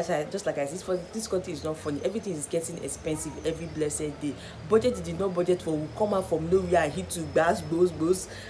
just like I said, for this country is not funny. Everything is getting expensive every blessed day. Budget you did not budget for will come out from nowhere and hit you boss.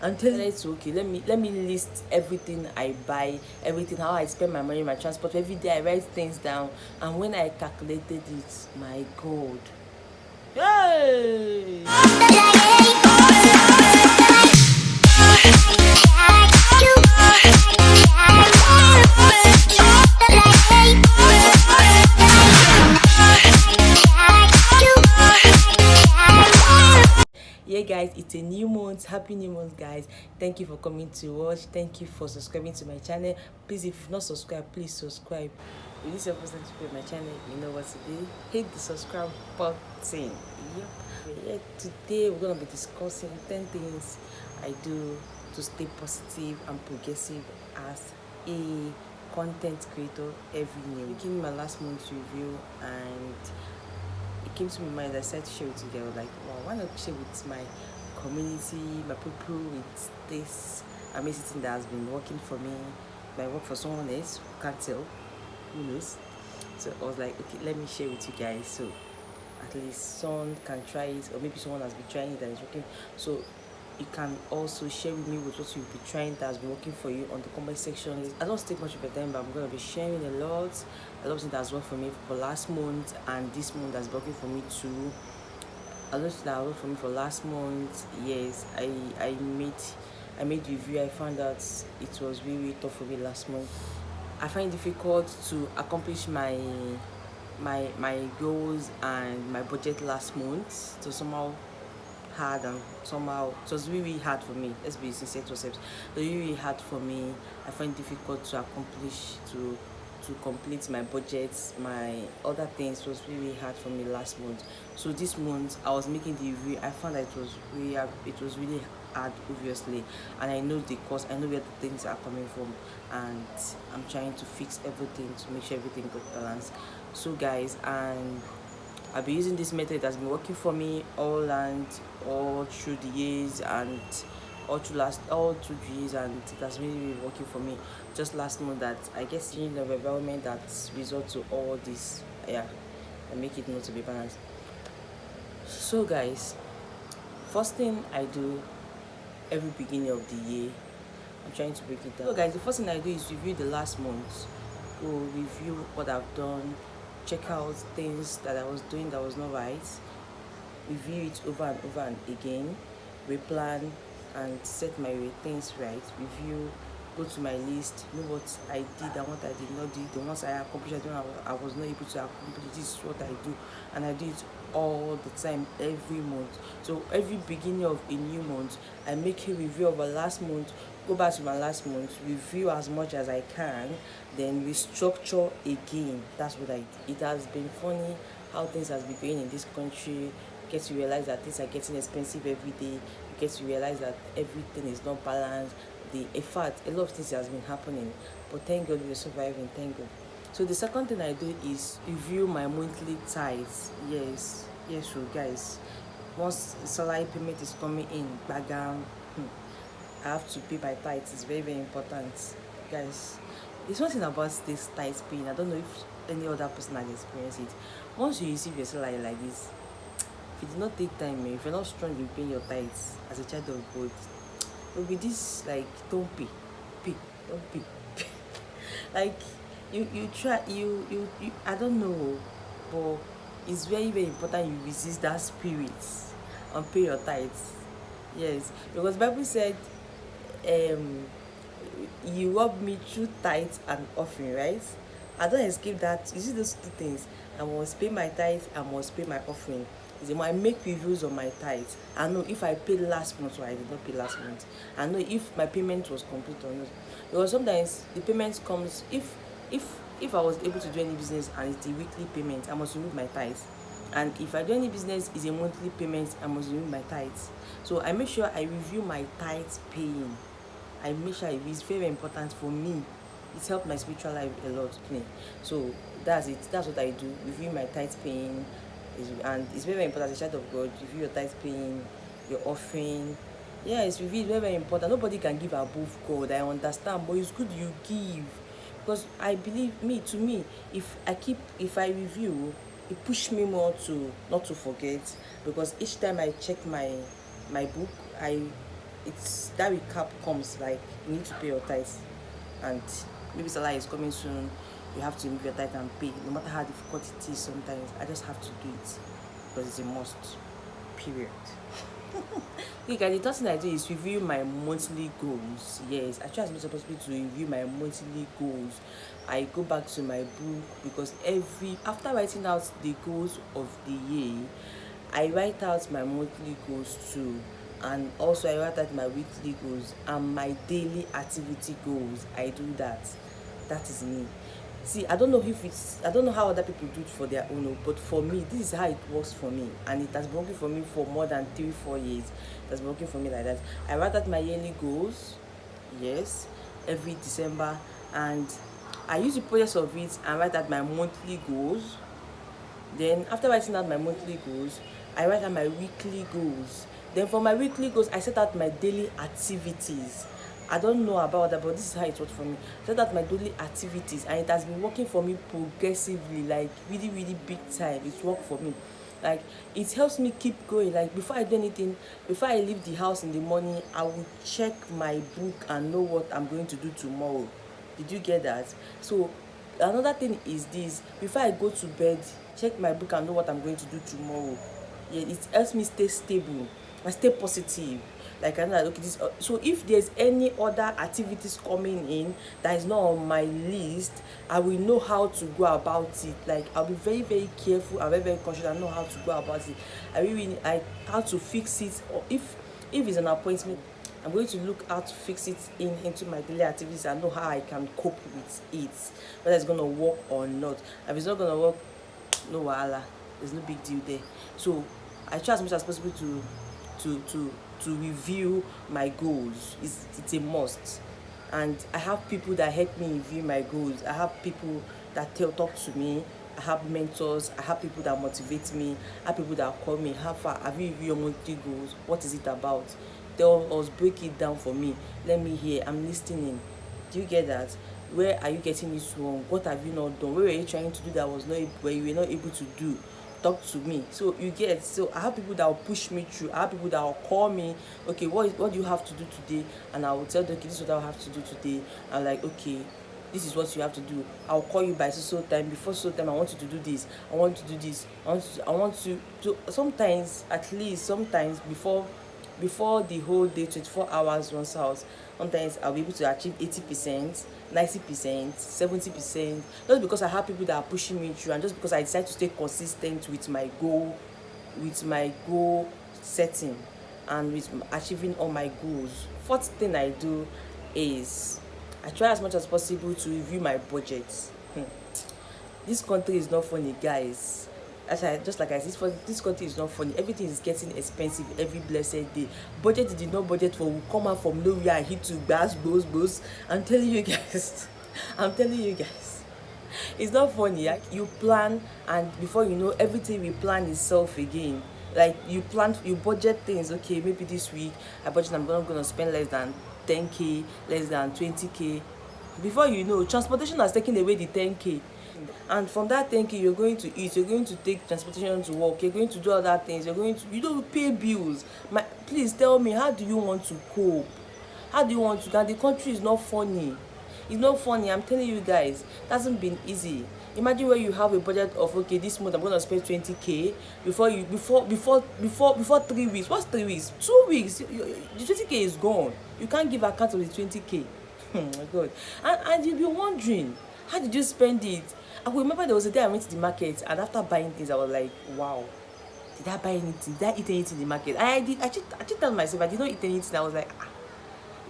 And tell it's okay. Let me list everything I buy, everything, how I spend my money, my transport. Every day I write things down, and when I calculated it, my God. Yay! Yeah guys, it's a new month. Happy new month guys. Thank you for coming to watch. Thank you for subscribing to my channel. Please, if you've not subscribed, please subscribe. If this is your first time to my channel, you know what to do. Hit the subscribe button. Yep. Today we're gonna be discussing 10 things I do to stay positive and progressive as a content creator every year. Making my last month's review, and it came to my mind. I said to share it together. Like, wow, why not share with my community, my people, with this amazing thing that has been working for me. It might work for someone else, who can't tell, who knows. So I was like, okay, let me share with you guys, so at least someone can try it, or maybe someone has been trying it and it's working. So you can also share with me with what you've been trying that has been working for you on the comment section. I don't take much of your time, but I'm going to be sharing a lot of things that has worked for me for last month, and this month that's working for me too. A lot that worked for me for last month. Yes, I made review. I found that it was really tough for me last month. I find it difficult to accomplish my goals and my budget last month. So somehow hard, and somehow it was really hard for me. Let's be sincere to ourselves. It was really hard for me. I find it difficult to accomplish, to complete my budgets, my other things. Was really hard for me last month. So this month I was making the review. I found that it was really hard, obviously, and I know the cause. I know where the things are coming from, and I'm trying to fix everything to make sure everything got balanced. So guys, and I've been using this method that's been working for me all through the years, and all through the years, and it has really been working for me. Just last month, that I guess in the environment that result to all this, yeah, and make it not to be balanced. So guys, first thing I do every beginning of the year, I'm trying to break it down. So guys, the first thing I do is review the last month. Go review what I've done, check out things that I was doing that was not right, review it over and over and again, replan and set my things right, review, go to my list, know what I did and what I did not do, the ones I accomplished, I was not able to accomplish. This is what I do, and I do it all the time, every month. So every beginning of a new month, I make a review of a last month, go back to my last month, review as much as I can, then restructure again. That's what I do. It has been funny how things has been going in this country. You get to realize that things are getting expensive every day. You get to realize that everything is not balanced. In fact, a lot of things has been happening, but thank God we're surviving. Thank God. So the second thing I do is review my monthly tithes. Yes, so guys, once the salary payment is coming in, bagam, I have to pay my tithes. It's very, very important, guys. There's one thing about this tithes paying. I don't know if any other person has experienced it. Once you receive your salary like this, if you did not take time, if you're not strong in paying your tithes as a child of God, there will be this like, don't pay, don't pay. Like you try, you I don't know, but it's very, very important you resist that spirit and pay your tithes. Yes, because the Bible said, you rob me through tithes and offering, right? I don't escape that. You see those two things. I must pay my tithes, I must pay my offering. I make reviews on my tithes. I know if I paid last month or I did not pay last month. I know if my payment was complete or not. Because sometimes the payment comes, if I was able to do any business and it's a weekly payment, I must remove my tithes. And if I do any business, it's a monthly payment, I must remove my tithes. So I make sure I review my tithes paying. I make sure it's very important for me. It's helped my spiritual life a lot. So that's it. That's what I do. Review my tithes paying. And it's very, very important as a child of God. Review your tithes paying, your offering. Yeah, it's very, very important. Nobody can give above God. I understand, but it's good you give. because I believe, to me, if I review, it push me more to not to forget, because each time I check my book, I it's that recap comes like, you need to pay your tithes, and maybe salary is coming soon, you have to remove your tithe and pay, no matter how difficult it is. Sometimes I just have to do it because it's a must, period. Okay guys, the third thing I do is review my monthly goals. Yes, I try as much as possible to review my monthly goals. I go back to my book, because after writing out the goals of the year, I write out my monthly goals too, and also I write out my weekly goals and my daily activity goals. I do that. That is me. See, I don't know how other people do it for their own, but for me, this is how it works for me, and it has been working for me for more than 3-4 years. It has been working for me like that. I write out my yearly goals, yes, every December, and I use the process of it and write out my monthly goals. Then after writing out my monthly goals, I write out my weekly goals. Then for my weekly goals, I set out my daily activities. I don't know about that, but this is how it works for me. I set out my daily activities, and it has been working for me progressively, like really, really big time. It's worked for me. Like, it helps me keep going. Like, before I do anything, before I leave the house in the morning, I will check my book and know what I'm going to do tomorrow. Did you get that? So another thing is this: before I go to bed, check my book and know what I'm going to do tomorrow. Yeah, it helps me stay stable and stay positive. Like, I know that, okay, this, so if there's any other activities coming in that is not on my list, I will know how to go about it. Like, I'll be very, very careful and very, very conscious and know how to go about it. I really, how to fix it, or if it's an appointment, I'm going to look how to fix it into my daily activities and know how I can cope with it, whether it's going to work or not. If it's not going to work, no wahala, there's no big deal there. So I try as much as possible to to to review my goals. It's a must. And I have people that help me review my goals. I have people that talk to me. I have mentors. I have people that motivate me. I have people that call me, how far have you reviewed your monthly goals? What is it about? Tell us, break it down for me. Let me hear. I'm listening. Do you get that? Where are you getting it wrong? What have you not done? Where were you trying to do that was not, where you were not able to do? Talk to me. So you get, so I have people that will push me through. I have people that will call me, okay, what do you have to do today? And I will tell them, okay, this is what I have to do today. I'm like, okay, this is what you have to do. I'll call you by so time. Before so time, I want you to do this. I want to do this. I want to sometimes, at least sometimes, before the whole day, 24 hours runs out, sometimes I'll be able to achieve 80%, 90%, 70%, just because I have people that are pushing me through, and just because I decide to stay consistent with my goal setting, and with achieving all my goals. Fourth thing I do is I try as much as possible to review my budget. This country is not funny, guys. Just like I said, this country is not funny. Everything is getting expensive every blessed day. Budget you did not budget for will come out from nowhere and hit you, boss. I'm telling you guys. I'm telling you guys. It's not funny. Like, you plan, and before you know, everything we plan itself again. Like, you budget things. Okay, maybe this week I budget I'm not gonna spend less than 10k, less than 20k. Before you know, transportation has taken away the 10k. And from that 10k, you're going to eat, you're going to take transportation to work, you're going to do other things, you don't pay bills. Please tell me, how do you want to cope? How do you want to? And the country is not funny. It's not funny. I'm telling you guys, it hasn't been easy. Imagine where you have a budget of, okay, this month I'm gonna spend 20k. Before 3 weeks. What's 3 weeks? 2 weeks. The 20k is gone. You can't give account of the 20k. Oh my god. And you'll be wondering, how did you spend it? I remember there was a day I went to the market, and after buying things, I was like, wow, did I buy anything? Did I eat anything in the market? And I did. I actually told myself I did not eat anything. I was like,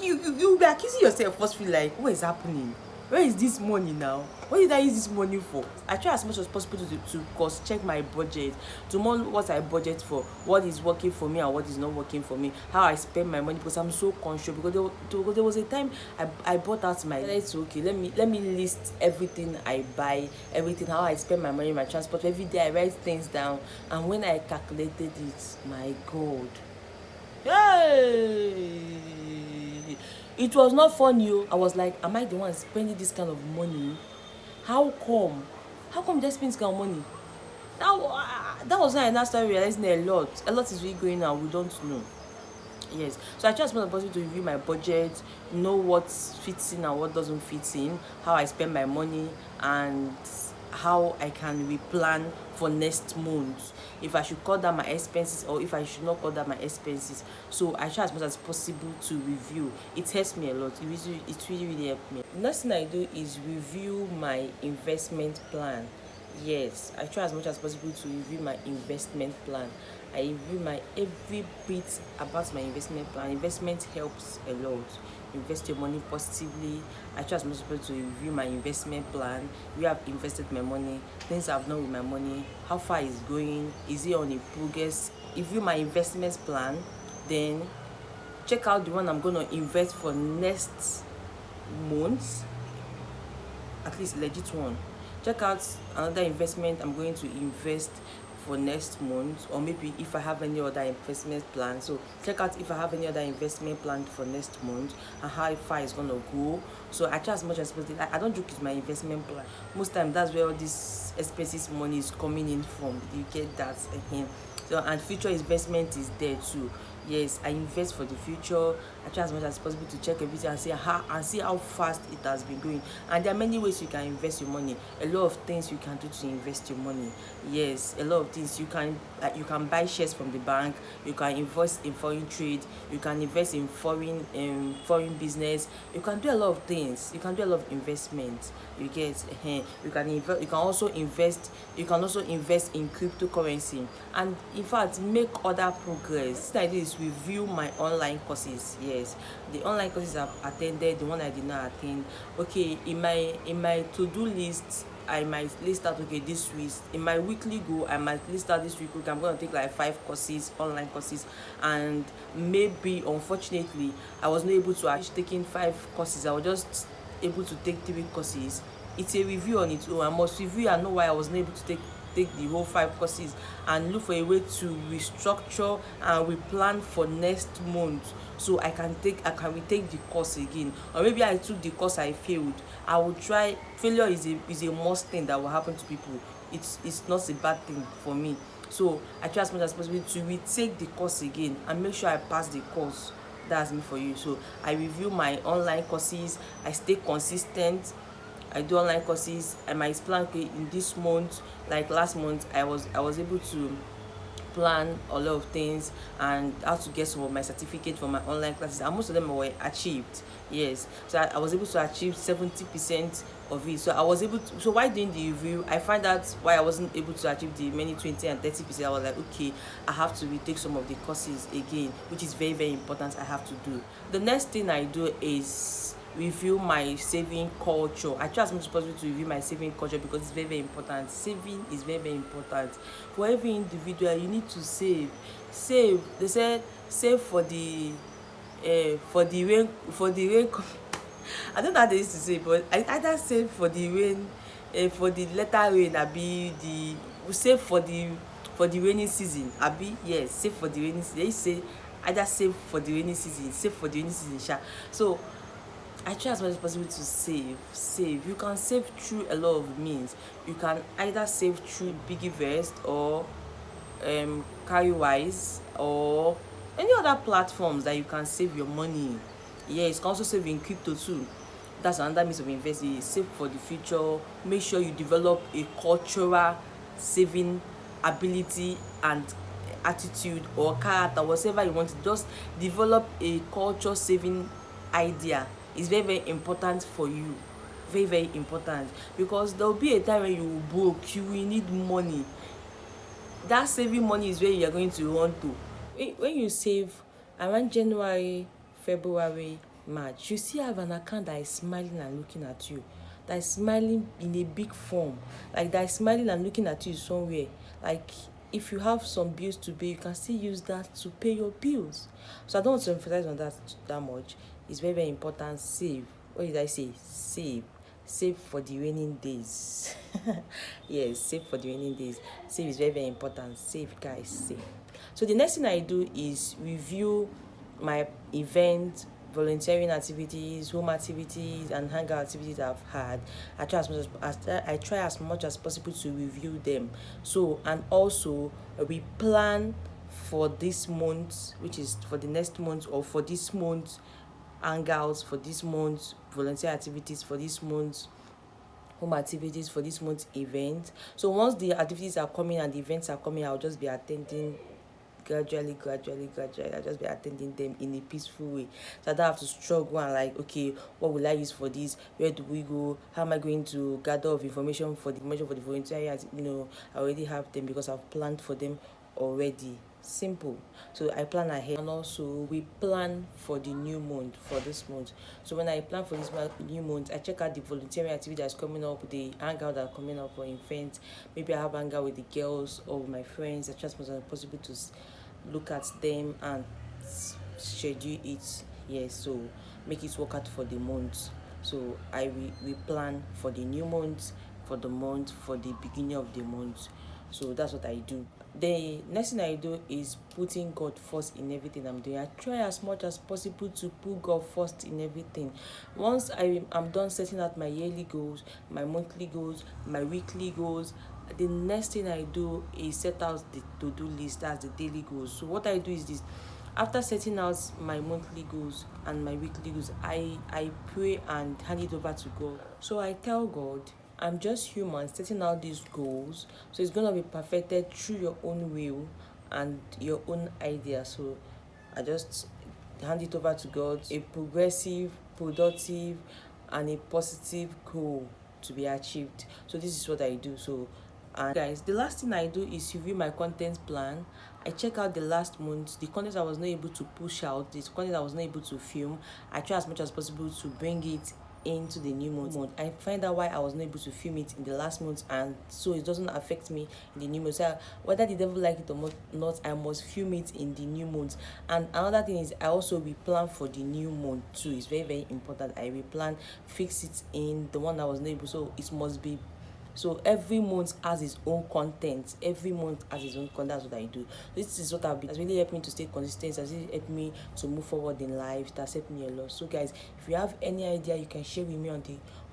you'll be accusing yourself first, feel like, what is happening? Where is this money now? What did I use this money for? I try as much as possible to cross check my budget, to know what I budget for, what is working for me and what is not working for me, how I spend my money, because I'm so conscious. Because there was a time I bought out my, it's okay, let me list everything I buy, everything, how I spend my money, my transport. Every day I write things down, and when I calculated it, my god, hey, It was not funny. I was like, am I the one spending this kind of money? How come? How come they spend this kind of money? That was when I now started realizing a lot. A lot is really going on. We don't know. Yes, so I try as much as possible to review my budget, know what fits in and what doesn't fit in, how I spend my money, and how I can replan for next month, if I should cut down my expenses or if I should not cut down my expenses. So I try as much as possible to review. It helps me a lot. It really helped me. The next thing I do is review my investment plan. Yes, I try as much as possible to review my investment plan. I review my every bit about my investment plan. Investment helps a lot. Invest your money positively. I try as much as possible to review my investment plan. Where I've invested my money, things I've done with my money, how far it's going, is it on a progress? Review my investment plan, then check out the one I'm gonna invest for next month, at least legit one. Check out another investment I'm going to invest for next month, or maybe if I have any other investment plan. So check out if I have any other investment plan for next month and how far it's gonna go. So I try as much as possible. I don't joke with my investment plan. Most time that's where all this expenses money is coming in from. You get that again. So, and future investment is there too. Yes, I invest for the future. I try as much as possible to check everything and see how fast it has been going. And there are many ways you can invest your money. A lot of things you can do to invest your money. Yes, a lot of things you can buy shares from the bank. You can invest in foreign trade. You can invest in foreign business. You can do a lot of things. You can do a lot of investment. You get you can invest. You can also invest. You can also invest in cryptocurrency, and in fact make other progress. This idea is review my online courses. Yes, the online courses I've attended, the one I did not attend. Okay, in my to-do list, I might list out, okay, this week in my weekly goal, I might list out this week, okay, I'm going to take like 5 courses, online courses, and maybe unfortunately I was not able to actually taking 5 courses. I was just able to take 3 courses. It's a review on its own. I must review and know why I wasn't able to take the whole 5 courses, and look for a way to restructure and replan for next month, so I can retake the course again. Or maybe I took the course, I failed, I will try. Failure is a must thing that will happen to people. It's not a bad thing for me. So I try as much as possible to retake the course again and make sure I pass the course. That's me for you. So I review my online courses, I stay consistent. I do online courses. I might plan, okay, in this month, like last month, I was able to plan a lot of things and how to get some of my certificate from my online classes, and most of them were achieved. Yes, so I was able to achieve 70% of it. So I was able to, so while doing the review, I find out why I wasn't able to achieve the many 20 and 30%. I was like, okay, I have to retake some of the courses again, which is very, very important. I have to do. The next thing I do is review my saving culture. I try as much as possible to review my saving culture because it's very, very important. Saving is very, very important. For every individual, you need to save. Save. They said save for the rain. I don't know how they used to say, but I either save for the rain, for the latter rain, abi the save for the rainy season, abi, yes, save for the rainy season. They say either save for the rainy season, save for the rainy season, sha. So I try as much as possible to save. You can save through a lot of means. You can either save through Piggyvest or Carrywise or any other platforms that you can save your money. Yes, you can also save in crypto too. That's another means of investing. Save for the future. Make sure you develop a cultural saving ability and attitude or character, whatever you want to. Just develop a culture saving idea. It's very, very important for you. Very, very important, because there will be a time when you will broke, you will need money. That saving money is where you are going to run to. When you save around January, February, March, you still have an account that is smiling and looking at you, that is smiling in a big form, like that is smiling and looking at you somewhere. Like if you have some bills to pay, you can still use that to pay your bills. So I don't want to emphasize on that much. It's very, very important. Save. What did I say? Save for the raining days. Yes, save for the raining days. Save is very, very important. Save, guys, save. So the next thing I do is review my event volunteering activities, home activities, and hangout activities I've had. I try as much as possible to review them. So, and also we plan for this month, which is for the next month, or for this month hangouts, for this month volunteer activities, for this month home activities, for this month's event. So once the activities are coming and the events are coming, I'll just be attending gradually. I'll just be attending them in a peaceful way. So I don't have to struggle and like, okay, what will I use for this? Where do we go? How am I going to gather of information for the volunteer? I already have them because I've planned for them already. Simple. So I plan ahead, and also we plan for the new month, for this month. So when I plan for this new month, I check out the volunteering activity that's coming up, the hangout that's coming up for events. Maybe I have hangout with the girls or with my friends. I try as much as possible to look at them and schedule it. Yes, so make it work out for the month. So we plan for the new month, for the month, for the beginning of the month. So that's what I do. The next thing I do is putting God first in everything I'm doing. I try as much as possible to put God first in everything. Once I'm done setting out my yearly goals, my monthly goals, my weekly goals, the next thing I do is set out the to-do list. That's the daily goals. So what I do is this: after setting out my monthly goals and my weekly goals, I pray and hand it over to God. So I tell God, I'm just human setting out these goals, so it's gonna be perfected through your own will and your own idea. So I just hand it over to God, a progressive, productive, and a positive goal to be achieved. So this is what I do. So, and guys, the last thing I do is review my content plan. I check out the last month, the content I was not able to push out, the content I was not able to film. I try as much as possible to bring it into the new month. I find out why I was not able to film it in the last month, and so it doesn't affect me in the new month. So whether the devil like it or not, I must film it in the new month. And another thing is I also replan for the new month too. It's very, very important. I replan, fix it in the one I was not able, so it must be. So every month has its own content. Every month has its own content. That's what I do. This is what I've been. Has really helped me to stay consistent. Has really helped me to move forward in life. It has helped me a lot. So guys, if you have any idea, you can share with me on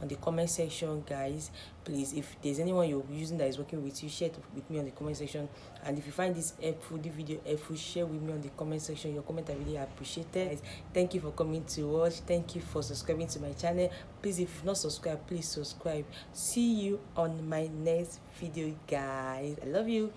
the comment section, guys. Please, if there's anyone you're using that is working with you, share it with me on the comment section. And if you find this helpful, the video helpful, share with me on the comment section. Your comment I really appreciate it. Guys, thank you for coming to watch. Thank you for subscribing to my channel. Please, if you've not subscribed, please subscribe. See you on my next video, guys. I love you.